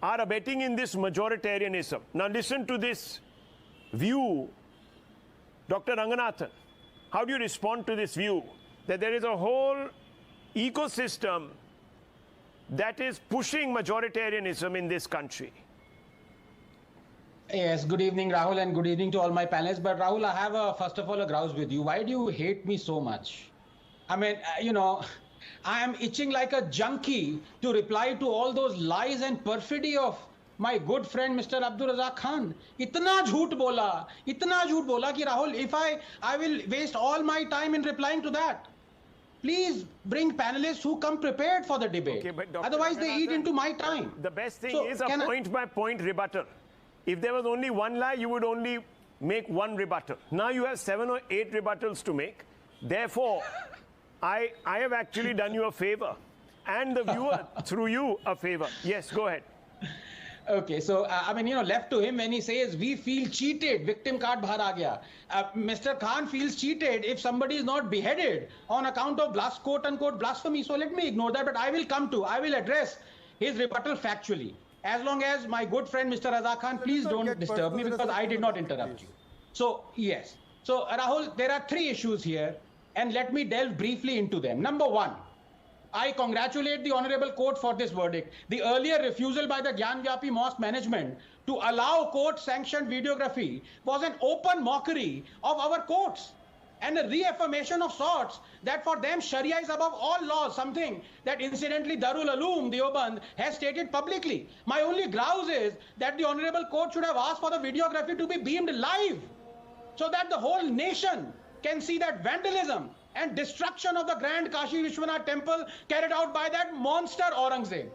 are abetting in this majoritarianism. Now listen to this view, Dr. Ranganathan. How do you respond to this view that there is a whole ecosystem that is pushing majoritarianism in this country? Yes, good evening, Rahul, and good evening to all my panelists. But Rahul, I have first of all a grouse with you. Why do you hate me so much? I mean, I am itching like a junkie to reply to all those lies and perfidy of my good friend Mr. Abdul Razak Khan. इतना झूठ बोला कि Rahul, if I will waste all my time in replying to that. Please bring panelists who come prepared for the debate. Okay, but otherwise they eat into my time. The best thing is a point-by-point rebuttal. If there was only one lie, you would only make one rebuttal. Now you have 7 or 8 rebuttals to make. Therefore, I have actually done you a favor, and the viewer, through you, a favor. Yes, go ahead. Okay, so left to him when he says we feel cheated, victim card bahar aa gaya. Mr. Khan feels cheated if somebody is not beheaded on account of quote unquote blasphemy. So let me ignore that, but I will address his rebuttal factually. As long as my good friend Mr. Razak Khan, please don't disturb me because I did not interrupt you. So yes, so Rahul, there are 3 issues here, and let me delve briefly into them. Number 1. I congratulate the Honorable Court for this verdict. The earlier refusal by the Gyanvapi Mosque management to allow court-sanctioned videography was an open mockery of our courts and a reaffirmation of sorts that for them Sharia is above all laws, something that incidentally Darul Uloom Deoband has stated publicly. My only grouse is that the Honorable Court should have asked for the videography to be beamed live so that the whole nation can see that vandalism and destruction of the grand Kashi Vishwanath temple carried out by that monster Aurangzeb.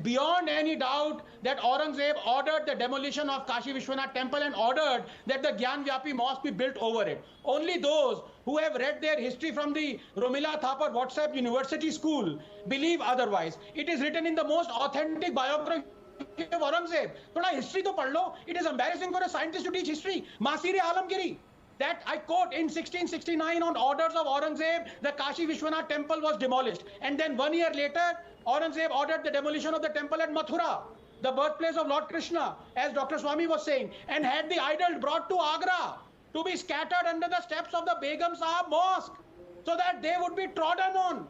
Beyond any doubt that Aurangzeb ordered the demolition of Kashi Vishwanath temple and ordered that the Gyanvapi Mosque be built over it. Only those who have read their history from the Romila Thapar WhatsApp University School believe otherwise. It is written in the most authentic biography of Aurangzeb. Thoda history to padh lo. It is embarrassing for a scientist to teach history. Masir Alamgiri. That I quote, in 1669 on orders of Aurangzeb, the Kashi Vishwanath temple was demolished. And then 1 year later, Aurangzeb ordered the demolition of the temple at Mathura, the birthplace of Lord Krishna, as Dr. Swami was saying, and had the idol brought to Agra to be scattered under the steps of the Begum Sahab Mosque so that they would be trodden on.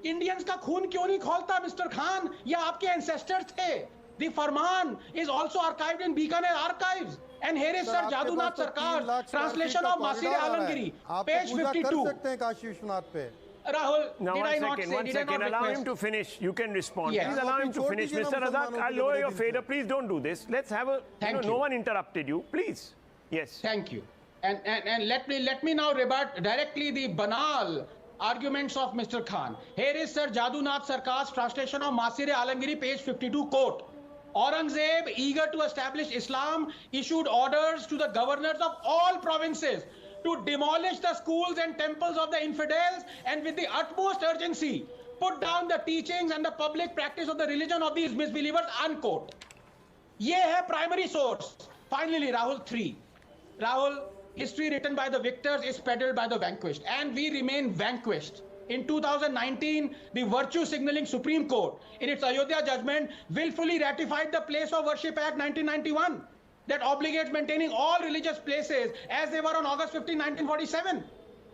Indians ka khoon kyun nahi kholta, Mr. Khan? Ye aapke ancestors the. The Farman is also archived in Bikaner archives. And here is Sir Jadunath Sarkar's translation of Masir Alamgiri, page 52. Rahul, now did I not say, one second. Allow him to finish. You can respond. Yes. Please allow him to finish. Mr. Razak, I'll lower your fader. Please don't do this. Let's have a... No one interrupted you. Please. Yes. Thank you. And let me now rebut directly the banal arguments of Mr. Khan. Here is Sir Jadunath Sarkar's translation of Masir Alamgiri, page 52, quote. Aurangzeb, eager to establish Islam, issued orders to the governors of all provinces to demolish the schools and temples of the infidels and with the utmost urgency put down the teachings and the public practice of the religion of these misbelievers, unquote. Ye hai primary source. Finally, Rahul, 3. Rahul, history written by the victors is peddled by the vanquished, and we remain vanquished. In 2019, the virtue signaling Supreme Court, in its Ayodhya judgment, willfully ratified the Place of Worship Act 1991 that obligates maintaining all religious places as they were on August 15, 1947.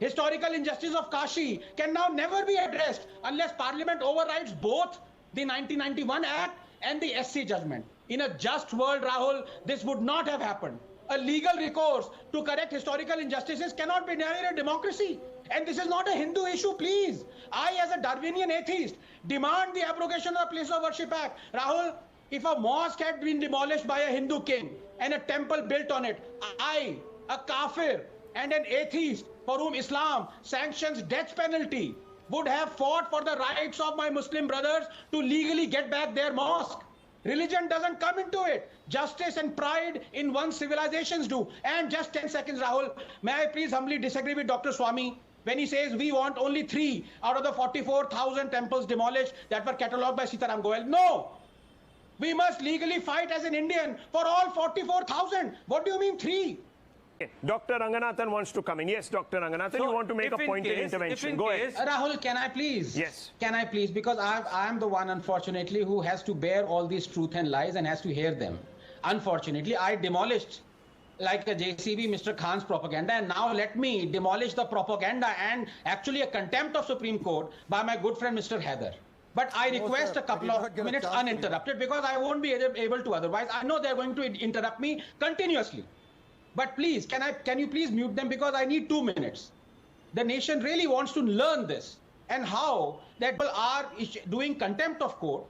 Historical injustice of Kashi can now never be addressed unless Parliament overrides both the 1991 Act and the SC judgment. In a just world, Rahul, this would not have happened. A legal recourse to correct historical injustices cannot be denied in a democracy. And this is not a Hindu issue, please. I, as a Darwinian atheist, demand the abrogation of the Place of Worship Act. Rahul, if a mosque had been demolished by a Hindu king and a temple built on it, I, a kafir and an atheist for whom Islam sanctions death penalty, would have fought for the rights of my Muslim brothers to legally get back their mosque. Religion doesn't come into it. Justice and pride in one's civilizations do. And just 10 seconds, Rahul, may I please humbly disagree with Dr. Swami when he says we want only 3 out of the 44,000 temples demolished that were catalogued by Sitaram Goel. No! We must legally fight as an Indian for all 44,000. What do you mean 3? Dr. Ranganathan wants to come in. Yes, Dr. Ranganathan, you want to make a pointed intervention. Go ahead. Rahul, can I please? Yes. Can I please? Because I am the one, unfortunately, who has to bear all these truth and lies and has to hear them. Unfortunately, I demolished like a JCB Mr. Khan's propaganda, and now let me demolish the propaganda and actually a contempt of Supreme Court by my good friend Mr. Haider. But I request a couple of minutes uninterrupted because I won't be able to otherwise. I know they're going to interrupt me continuously. But please, can you please mute them because I need 2 minutes. The nation really wants to learn this and how that people are doing contempt of court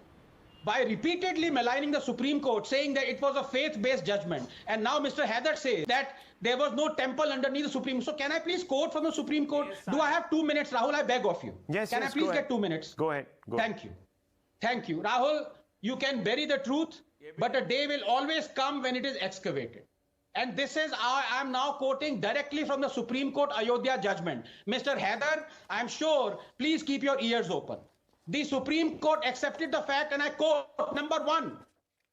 by repeatedly maligning the Supreme Court, saying that it was a faith-based judgment. And now Mr. Haider says that there was no temple underneath the Supreme Court. So can I please quote from the Supreme Court? Yes, do I have 2 minutes, Rahul? I beg of you. Yes, can I please get 2 minutes? Go ahead. Thank you. Thank you. Rahul, you can bury the truth, but a day will always come when it is excavated. And this is, I am now quoting directly from the Supreme Court Ayodhya judgment. Mr. Haider, I'm sure, please keep your ears open. The Supreme Court accepted the fact, and I quote, number 1,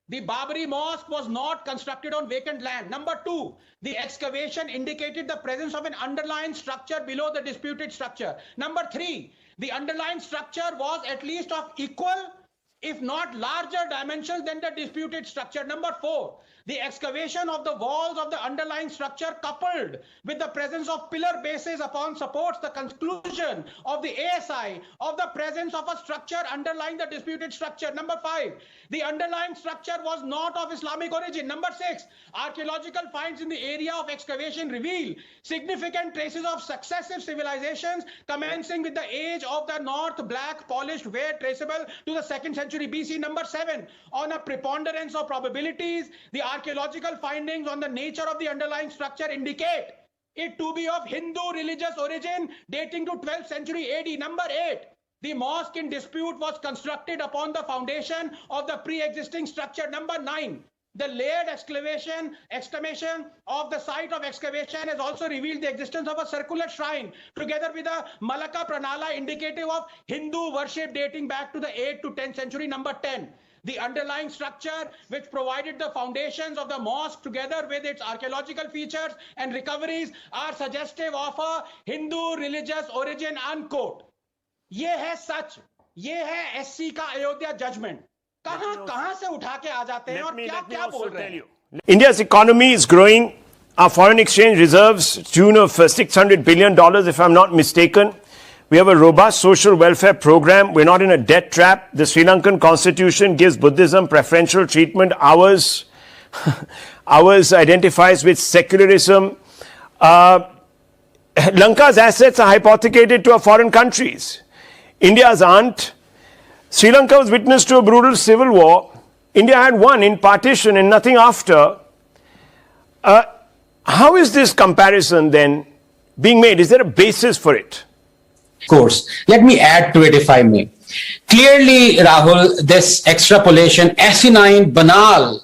the Babri Mosque was not constructed on vacant land. Number 2, the excavation indicated the presence of an underlying structure below the disputed structure. Number 3, the underlying structure was at least of equal, if not larger dimensions than the disputed structure. Number 4, the excavation of the walls of the underlying structure coupled with the presence of pillar bases upon supports the conclusion of the ASI of the presence of a structure underlying the disputed structure. Number 5, the underlying structure was not of Islamic origin. Number 6, archaeological finds in the area of excavation reveal significant traces of successive civilizations commencing with the age of the North Black polished ware traceable to the 2nd century BC. Number 7, on a preponderance of probabilities, the archaeological findings on the nature of the underlying structure indicate it to be of Hindu religious origin dating to 12th century AD. Number 8, the mosque in dispute was constructed upon the foundation of the pre-existing structure. Number 9, the layered excavation of the site of excavation has also revealed the existence of a circular shrine together with a Malaka Pranala indicative of Hindu worship dating back to the 8th to 10th century. Number 10, the underlying structure which provided the foundations of the mosque together with its archaeological features and recoveries are suggestive of a Hindu religious origin, unquote. ये है सच, ये है SC का Ayodhya judgment. कहां से उठा के आ जाते हैं और क्या बोल रहे हैं? India's economy is growing. Our foreign exchange reserves tune of $600 billion, if I'm not mistaken. We have a robust social welfare program. We're not in a debt trap. The Sri Lankan constitution gives Buddhism preferential treatment. Ours identifies with secularism. Lanka's assets are hypothecated to foreign countries. India's aren't. Sri Lanka was witness to a brutal civil war. India had won in partition and nothing after. How is this comparison then being made? Is there a basis for it? Of course. Let me add to it if I may. Clearly, Rahul, this extrapolation, asinine, banal,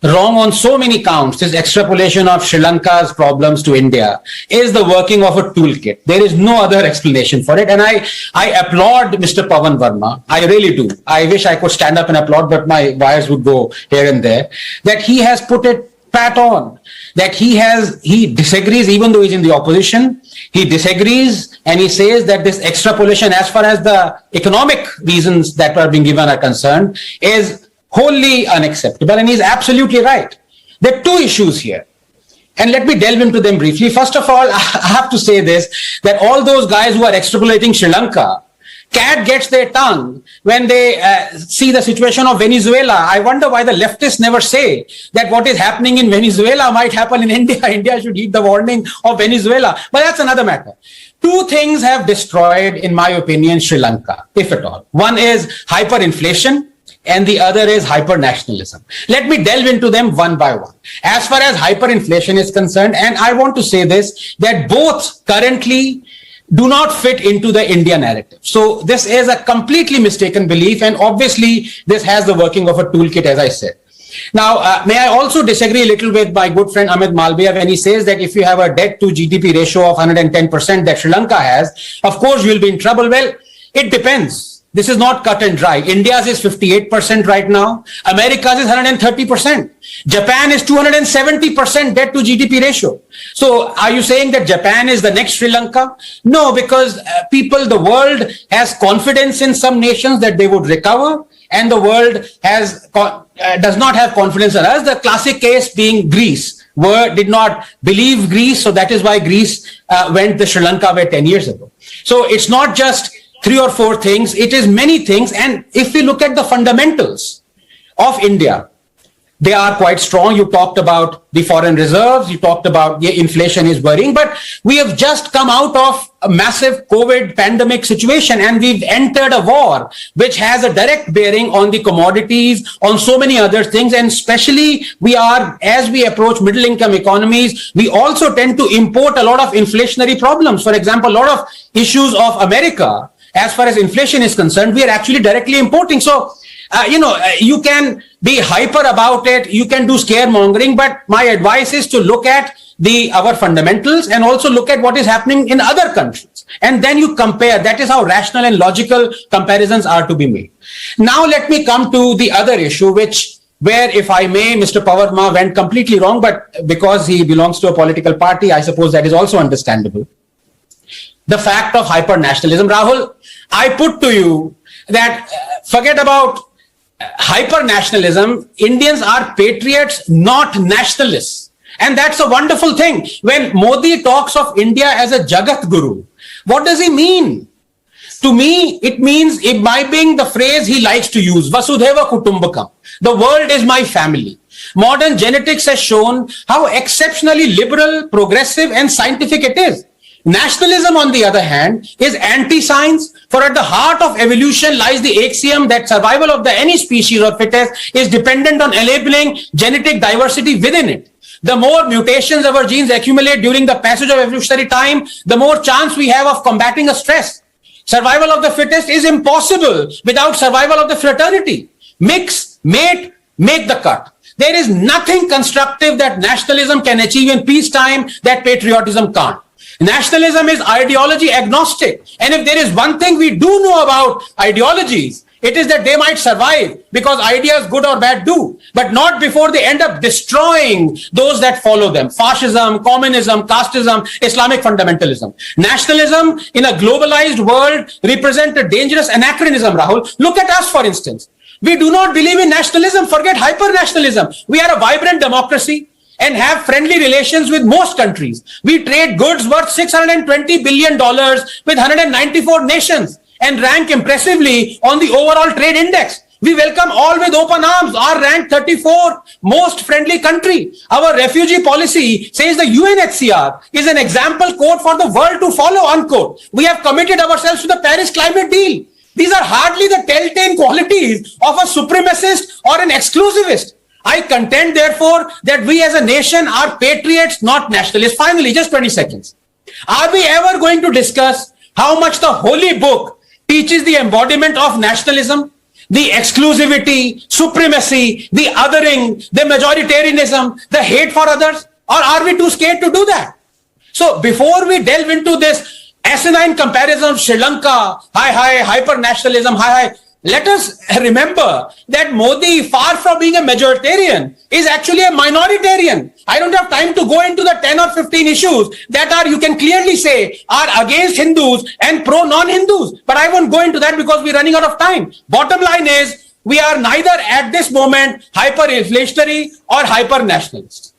wrong on so many counts, this extrapolation of Sri Lanka's problems to India is the working of a toolkit. There is no other explanation for it. And I applaud Mr. Pawan Verma. I really do. I wish I could stand up and applaud, but my wires would go here and there. That he has put it pat on. That he disagrees even though he's in the opposition. He disagrees and he says that this extrapolation as far as the economic reasons that are being given are concerned is wholly unacceptable, and he's absolutely right. There are two issues here, and let me delve into them briefly. First of all, I have to say this, that all those guys who are extrapolating Sri Lanka, cat gets their tongue when they see the situation of Venezuela. I wonder why the leftists never say that what is happening in Venezuela might happen in India. India should heed the warning of Venezuela. But that's another matter. Two things have destroyed, in my opinion, Sri Lanka, if at all. One is hyperinflation, and the other is hyper-nationalism. Let me delve into them one by one. As far as hyperinflation is concerned, and I want to say this, that both currently do not fit into the India narrative. So this is a completely mistaken belief, and obviously this has the working of a toolkit, as I said. Now, may I also disagree a little with my good friend Amit Malviya when he says that if you have a debt to GDP ratio of 110% that Sri Lanka has, of course you'll be in trouble. Well, it depends. This is not cut and dry. India's is 58% right now. America's is 130%. Japan is 270% debt to GDP ratio. So are you saying that Japan is the next Sri Lanka? No, because the world has confidence in some nations that they would recover, and the world does not have confidence in us. The classic case being Greece. Did not believe Greece, so that is why Greece went the Sri Lanka way 10 years ago. So it's not just 3 or 4 things, it is many things. And if we look at the fundamentals of India, they are quite strong. You talked about the foreign reserves, you talked about the inflation is worrying, but we have just come out of a massive COVID pandemic situation, and we've entered a war which has a direct bearing on the commodities, on so many other things. And especially as we approach middle income economies, we also tend to import a lot of inflationary problems. For example, a lot of issues of America, as far as inflation is concerned, we are actually directly importing. So, you can be hyper about it, you can do scaremongering, but my advice is to look at our fundamentals and also look at what is happening in other countries. And then you compare. That is how rational and logical comparisons are to be made. Now, let me come to the other issue, where, if I may, Mr. Pawarma went completely wrong, but because he belongs to a political party, I suppose that is also understandable. The fact of hyper-nationalism. Rahul, I put to you that forget about hyper-nationalism. Indians are patriots, not nationalists. And that's a wonderful thing. When Modi talks of India as a Jagat Guru, what does he mean? To me, it means imbibing the phrase he likes to use, Vasudhaiva Kutumbakam. The world is my family. Modern genetics has shown how exceptionally liberal, progressive, and scientific it is. Nationalism, on the other hand, is anti-science, for at the heart of evolution lies the axiom that survival of any species or fittest is dependent on enabling genetic diversity within it. The more mutations our genes accumulate during the passage of evolutionary time, the more chance we have of combating a stress. Survival of the fittest is impossible without survival of the fraternity. Mix, mate, make the cut. There is nothing constructive that nationalism can achieve in peacetime that patriotism can't. Nationalism is ideology agnostic. And if there is one thing we do know about ideologies, it is that they might survive because ideas, good or bad, do, but not before they end up destroying those that follow them. Fascism, communism, casteism, Islamic fundamentalism. Nationalism in a globalized world represents a dangerous anachronism, Rahul. Look at us, for instance. We do not believe in nationalism. Forget hyper-nationalism. We are a vibrant democracy and have friendly relations with most countries. We trade goods worth $620 billion with 194 nations and rank impressively on the overall trade index. We welcome all with open arms. Our rank 34 most friendly country. Our refugee policy says the UNHCR is an example code for the world to follow, unquote. We have committed ourselves to the Paris climate deal. These are hardly the telltale qualities of a supremacist or an exclusivist. I contend, therefore, that we as a nation are patriots, not nationalists. Finally, just 20 seconds. Are we ever going to discuss how much the Holy Book teaches the embodiment of nationalism, the exclusivity, supremacy, the othering, the majoritarianism, the hate for others? Or are we too scared to do that? So before we delve into this asinine comparison of Sri Lanka, hyper-nationalism, let us remember that Modi, far from being a majoritarian, is actually a minoritarian. I don't have time to go into the 10 or 15 issues that are, you can clearly say, are against Hindus and pro-non-Hindus. But I won't go into that because we're running out of time. Bottom line is, we are neither at this moment hyper-inflationary or hyper-nationalist.